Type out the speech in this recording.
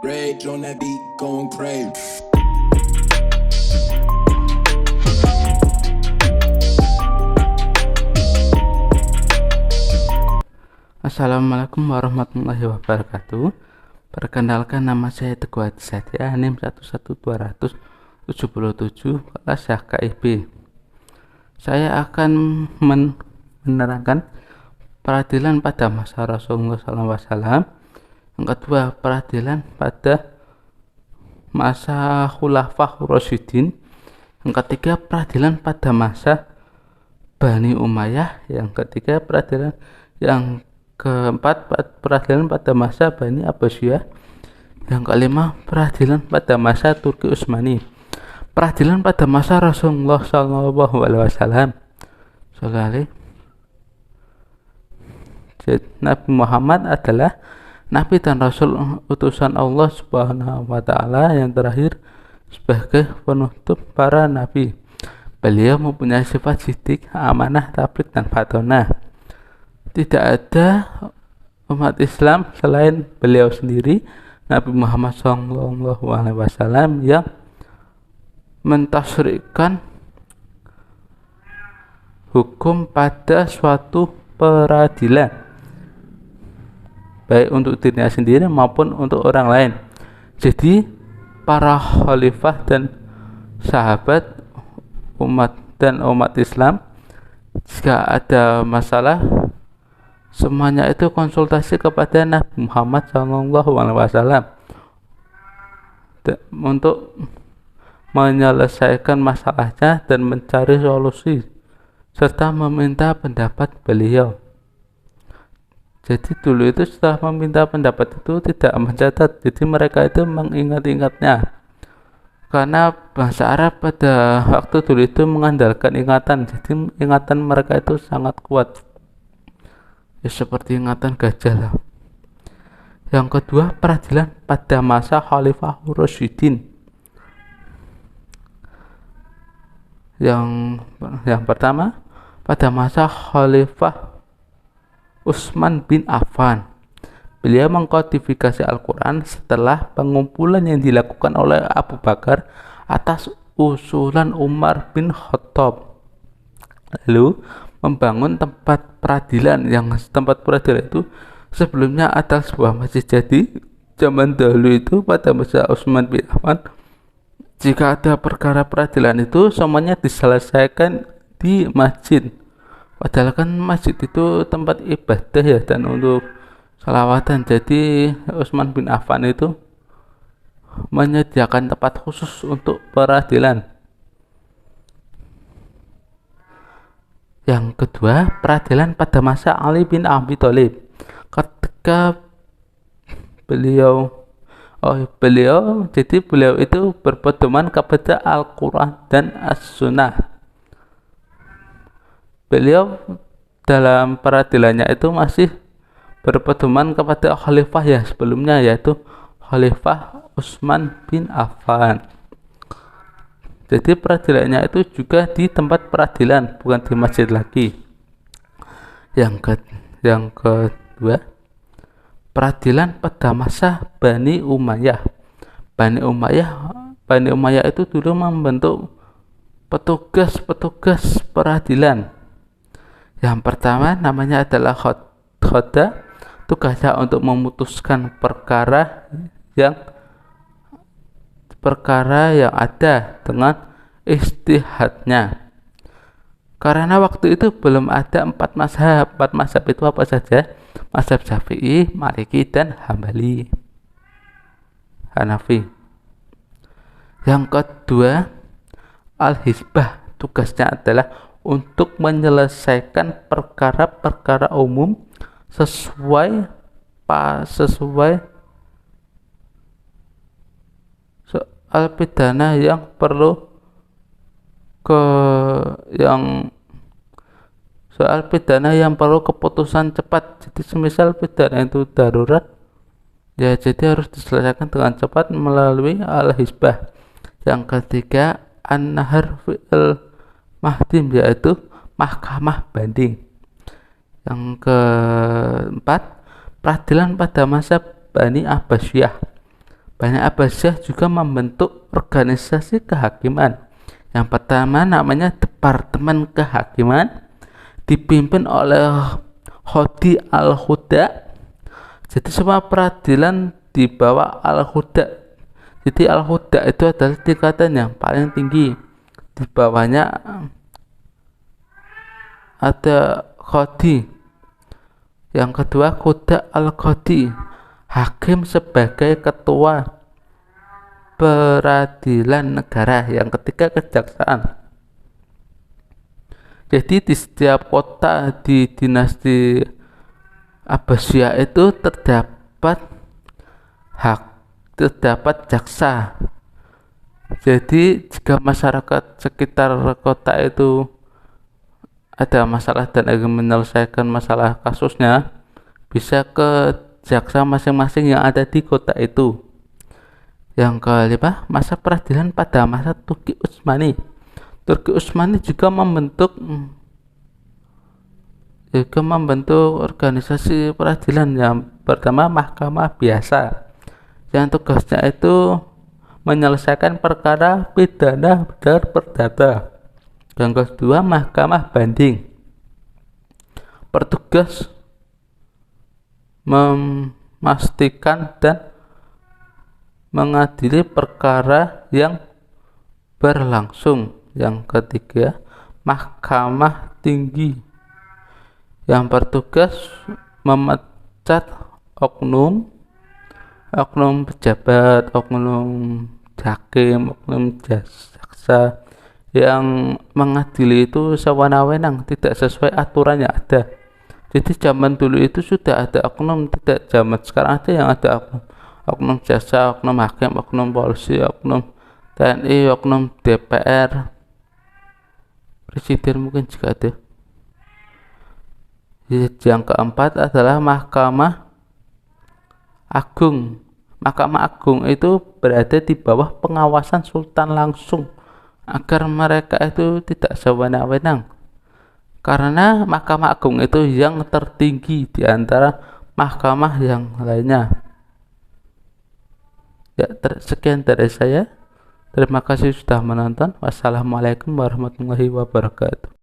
Rage on that beat, going crazy. Assalamualaikum warahmatullahi wabarakatuh. Perkenalkan, nama saya Teguh Hadi Satya, NIM 11277 kelas HKIB. Saya akan menerangkan peradilan pada masa Rasulullah SAW. Yang kedua, peradilan pada masa Khulafaur Rasyidin. Yang ketiga, peradilan pada masa Bani Umayyah. Yang ketiga, peradilan yang keempat, peradilan pada masa Bani Abbasiyah. Yang kelima, peradilan pada masa Turki Utsmani. Peradilan pada masa Rasulullah SAW. Nabi Muhammad adalah Nabi dan Rasul utusan Allah Subhanahu wa Ta'ala yang terakhir sebagai penutup para nabi. Beliau mempunyai sifat sidik, amanah, tabligh, dan fatonah. Tidak ada umat Islam selain beliau sendiri, Nabi Muhammad SAW, yang mentasyrikkan hukum pada suatu peradilan, baik untuk dirinya sendiri maupun untuk orang lain. Jadi para khalifah dan sahabat umat Islam, jika ada masalah, semuanya itu konsultasi kepada Nabi Muhammad SAW untuk menyelesaikan masalahnya dan mencari solusi serta meminta pendapat beliau. Jadi dulu itu setelah meminta pendapat itu tidak mencatat, jadi mereka itu mengingat-ingatnya, karena bahasa Arab pada waktu dulu itu mengandalkan ingatan, jadi ingatan mereka itu sangat kuat, ya seperti ingatan gajah lah. Yang kedua, peradilan pada masa Khulafaur Rasyidin. Yang pertama, pada masa Khalifah Utsman bin Affan. Beliau mengkodifikasi Al-Quran setelah pengumpulan yang dilakukan oleh Abu Bakar atas usulan Umar bin Khattab. Lalu membangun tempat peradilan, yang tempat peradilan itu sebelumnya ada sebuah masjid. Jadi zaman dahulu itu pada masa Utsman bin Affan, jika ada perkara peradilan itu semuanya diselesaikan di masjid. Padahal kan masjid itu tempat ibadah ya, dan untuk salawatan. Jadi Utsman bin Affan itu menyediakan tempat khusus untuk peradilan. Yang kedua, peradilan pada masa Ali bin Abi Thalib. Ketika beliau itu berpedoman kepada Al-Quran dan As-Sunnah. Beliau dalam peradilannya itu masih berpedoman kepada khalifah yang sebelumnya, yaitu Khalifah Utsman bin Affan. Jadi peradilannya itu juga di tempat peradilan, bukan di masjid lagi. Yang kedua, peradilan pada masa Bani Umayyah. Bani Umayyah itu dulu membentuk petugas peradilan. Yang pertama namanya adalah Khoda. Tugasnya untuk memutuskan perkara yang ada dengan ijtihadnya. Karena waktu itu belum ada empat mazhab itu apa saja? Mazhab Syafi'i, Maliki, dan Hanafi. Yang kedua, Al-Hizbah. Tugasnya adalah untuk menyelesaikan perkara-perkara umum sesuai soal pidana yang perlu keputusan cepat. Jadi semisal pidana itu darurat, ya jadi harus diselesaikan dengan cepat melalui Al-Hizbah. Yang ketiga, An-Nahar fi'il Mahdim, yaitu mahkamah banding. Yang keempat, peradilan pada masa Bani Abbasiyah. Bani Abbasiyah juga membentuk organisasi kehakiman. Yang pertama namanya Departemen Kehakiman, dipimpin oleh Qadhi Al-Huda. Jadi semua peradilan di bawah Al-Huda. Jadi Al-Huda itu adalah tingkatan yang paling tinggi. Di bawahnya ada Qadhi. Yang kedua Qudha Al-Qadhi, hakim sebagai ketua peradilan negara. Yang ketiga kejaksaan. Jadi di setiap kota di dinasti Abbasiyah itu terdapat jaksa. Jadi jika masyarakat sekitar kota itu ada masalah dan ingin menyelesaikan masalah kasusnya, bisa ke jaksa masing-masing yang ada di kota itu. Yang kelima, masa peradilan pada masa Turki Utsmani. Turki Utsmani juga membentuk organisasi peradilan. Yang pertama mahkamah biasa, yang tugasnya itu menyelesaikan perkara pidana dan perdata. Yang kedua mahkamah banding, bertugas memastikan dan mengadili perkara yang berlangsung. Yang ketiga mahkamah tinggi, yang bertugas memecat oknum pejabat, oknum hakim, oknum jaksa yang mengadili itu sewenang-wenang, tidak sesuai aturan yang ada. Jadi zaman dulu itu sudah ada oknum, tidak zaman sekarang aja yang ada oknum jaksa, oknum hakim, oknum polisi, oknum TNI, oknum DPR, presiden mungkin juga ada. Yang keempat adalah Mahkamah Agung. Mahkamah Agung itu berada di bawah pengawasan sultan langsung, agar mereka itu tidak sewenang-wenang, karena Mahkamah Agung itu yang tertinggi di antara mahkamah yang lainnya. Ya, sekian dari saya. Terima kasih sudah menonton. Wassalamualaikum warahmatullahi wabarakatuh.